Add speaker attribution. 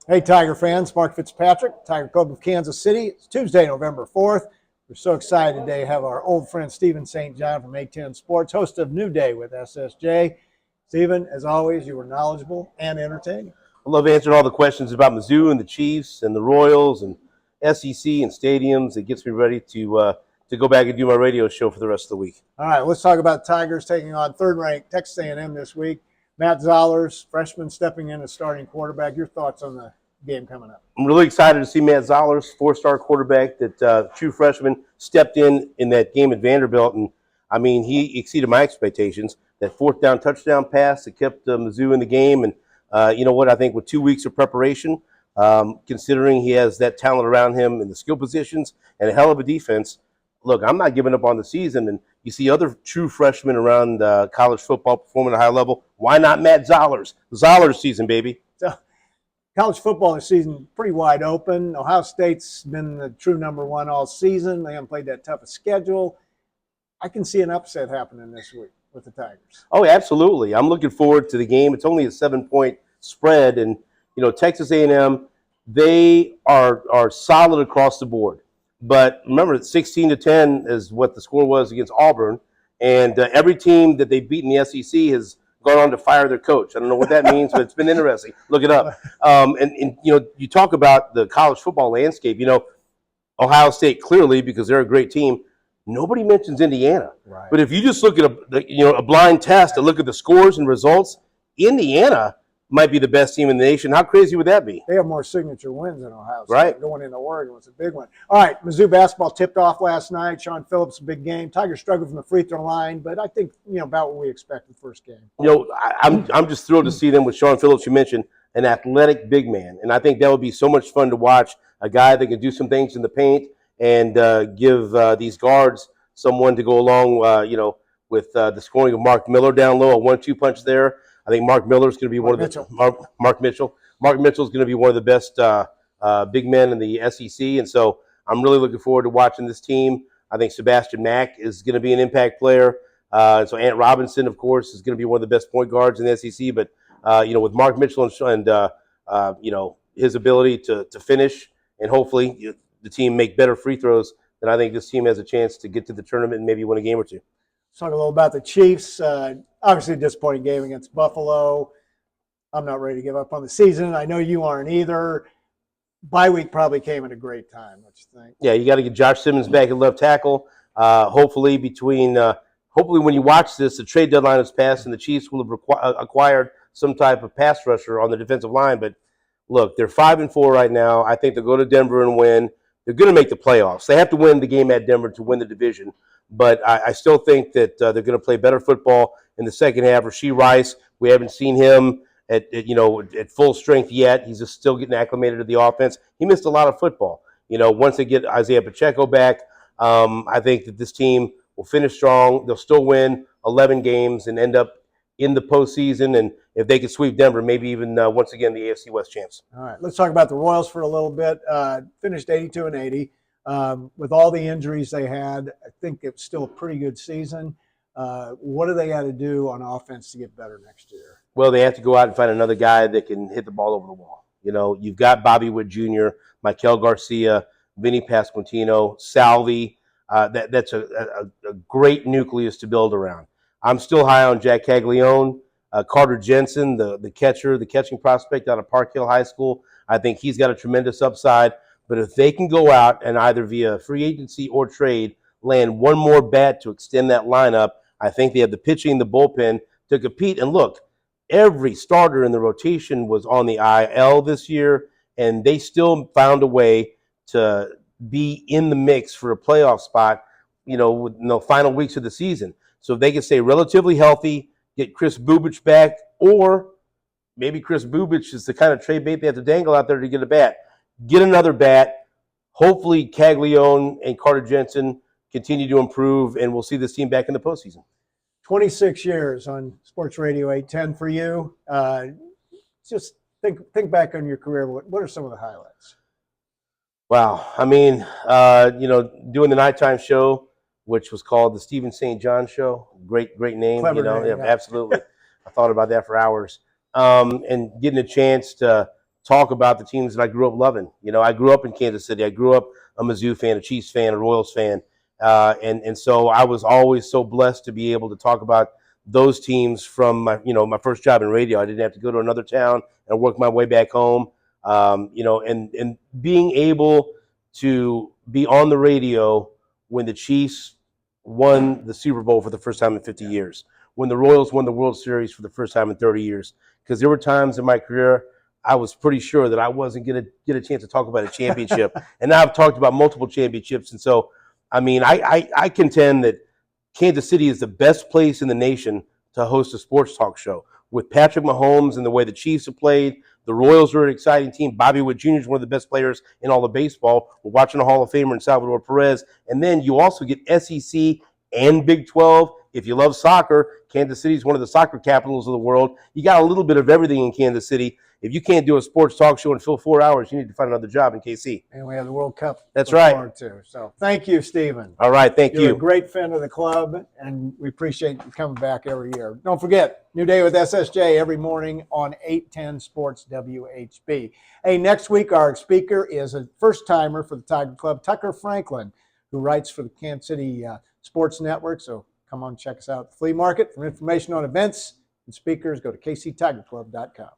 Speaker 1: Hey, Tiger fans, Mark Fitzpatrick, Tiger Club of Kansas City. It's Tuesday, November 4th. We're so excited today to have our old friend Stephen St. John from A10 Sports, host of New Day with SSJ. Stephen, as always, you were knowledgeable and entertaining.
Speaker 2: I love answering all the questions about Mizzou and the Chiefs and the Royals and SEC and stadiums. It gets me ready to go back and do my radio show for the rest of the week.
Speaker 1: All right, let's talk about Tigers taking on third-ranked Texas A&M this week. Matt Zollers, freshman, stepping in as starting quarterback. Your thoughts on the game coming up?
Speaker 2: I'm really excited to see Matt Zollers, four-star quarterback, that true freshman, stepped in that game at Vanderbilt. And, I mean, he exceeded my expectations. That fourth down touchdown pass that kept Mizzou in the game. And you know what? I think with 2 weeks of preparation, considering he has that talent around him in the skill positions and a hell of a defense, look, I'm not giving up on the season. And you see other true freshmen around college football performing at a high level. Why not Matt Zollers? Zollers season, baby.
Speaker 1: So, college football this season pretty wide open. Ohio State's been the true number one all season. They haven't played that tough a schedule. I can see an upset happening this week with the Tigers.
Speaker 2: Oh, absolutely. I'm looking forward to the game. It's only a 7-point spread. And, you know, Texas A&M, they are solid across the board. But remember, 16-10 is what the score was against Auburn. And every team that they've beaten in the SEC has gone on to fire their coach. I don't know what that means, but it's been interesting. Look it up. And, you know, you talk about the college football landscape. You know, Ohio State, clearly, because they're a great team, nobody mentions Indiana.
Speaker 1: Right.
Speaker 2: But if you just look at a blind test to look at the scores and results, Indiana might be the best team in the nation. How crazy would that be?
Speaker 1: They have more signature wins than Ohio State.
Speaker 2: Right.
Speaker 1: Going into Oregon was a big one. All right, Mizzou basketball tipped off last night. Sean Phillips, a big game. Tigers struggled from the free throw line, but I think, you know, about what we expected the first game.
Speaker 2: You know, I'm just thrilled to see them with Sean Phillips. You mentioned an athletic big man, and I think that would be so much fun to watch. A guy that can do some things in the paint and give these guards someone to go along, you know, with the scoring of Mark Miller down low, a 1-2 punch there. I think Mark Miller is going to be Mark Mitchell. Mark Mitchell is going to be one of the best big men in the SEC, and so I'm really looking forward to watching this team. I think Sebastian Mack is going to be an impact player. So Ant Robinson, of course, is going to be one of the best point guards in the SEC. But you know, with Mark Mitchell and you know, his ability to finish and hopefully the team make better free throws, then I think this team has a chance to get to the tournament and maybe win a game or two.
Speaker 1: Let's talk a little about the Chiefs. Obviously, a disappointing game against Buffalo. I'm not ready to give up on the season. I know you aren't either. Bye week probably came at a great time. What you think?
Speaker 2: Yeah, you got to get Josh Simmons back at left tackle. Hopefully, when you watch this, the trade deadline has passed and the Chiefs will have acquired some type of pass rusher on the defensive line. But look, they're 5-4 right now. I think they'll go to Denver and win. They're going to make the playoffs. They have to win the game at Denver to win the division. But I still think that they're going to play better football in the second half. Rashee Rice, we haven't seen him at full strength yet. He's just still getting acclimated to the offense. He missed a lot of football. You know, once they get Isaiah Pacheco back, I think that this team will finish strong. They'll still win 11 games and end up in the postseason. And if they can sweep Denver, maybe even once again the AFC West champs.
Speaker 1: All right, let's talk about the Royals for a little bit. Finished 82-80. With all the injuries they had, I think it's still a pretty good season. What do they got to do on offense to get better next year?
Speaker 2: Well, they have to go out and find another guy that can hit the ball over the wall. You know, you've got Bobby Wood Jr., Michael Garcia, Vinny Pasquantino, Salvi. That's a great nucleus to build around. I'm still high on Jack Caglione, Carter Jensen, the catching prospect out of Park Hill High School. I think he's got a tremendous upside. But if they can go out and either via free agency or trade land one more bat to extend that lineup, I think they have the pitching, the bullpen to compete. And look, every starter in the rotation was on the IL this year, and they still found a way to be in the mix for a playoff spot, you know, with the final weeks of the season. So if they can stay relatively healthy, get Chris Bubich back, or maybe Chris Bubich is the kind of trade bait they have to dangle out there to get a bat. Get another bat. Hopefully, Caglione and Carter Jensen continue to improve, and we'll see this team back in the postseason.
Speaker 1: 26 years on Sports Radio 810 for you. Just think back on your career. What are some of the highlights?
Speaker 2: Wow. I mean, you know, doing the nighttime show, which was called the Stephen St. John Show. Great name.
Speaker 1: Clever
Speaker 2: you know,
Speaker 1: name,
Speaker 2: yeah,
Speaker 1: yeah.
Speaker 2: absolutely. I thought about that for hours. And getting a chance to talk about the teams that I grew up loving. You know, I grew up in Kansas City. I grew up a Mizzou fan, a Chiefs fan, a Royals fan. And so I was always so blessed to be able to talk about those teams from my first job in radio. I didn't have to go to another town and work my way back home. And being able to be on the radio when the Chiefs won the Super Bowl for the first time in 50 years, when the Royals won the World Series for the first time in 30 years. Because there were times in my career I was pretty sure that I wasn't going to get a chance to talk about a championship. And now I've talked about multiple championships. And so, I mean, I contend that Kansas City is the best place in the nation to host a sports talk show. With Patrick Mahomes and the way the Chiefs have played, the Royals are an exciting team. Bobby Witt Jr. is one of the best players in all of baseball. We're watching a Hall of Famer in Salvador Perez. And then you also get SEC and Big 12. If you love soccer, Kansas City is one of the soccer capitals of the world. You got a little bit of everything in Kansas City. If you can't do a sports talk show and fill 4 hours, you need to find another job in KC.
Speaker 1: And we have the World Cup.
Speaker 2: That's
Speaker 1: to look
Speaker 2: right.
Speaker 1: forward to. So thank you, Stephen.
Speaker 2: All right, thank
Speaker 1: You're
Speaker 2: you.
Speaker 1: a great fan of the club, and we appreciate you coming back every year. Don't forget, New Day with SSJ every morning on 810 Sports WHB. Hey, next week our speaker is a first-timer for the Tiger Club, Tucker Franklin, who writes for the Kansas City Sports Network. So come on, check us out at the Flea Market. For information on events and speakers, go to kctigerclub.com.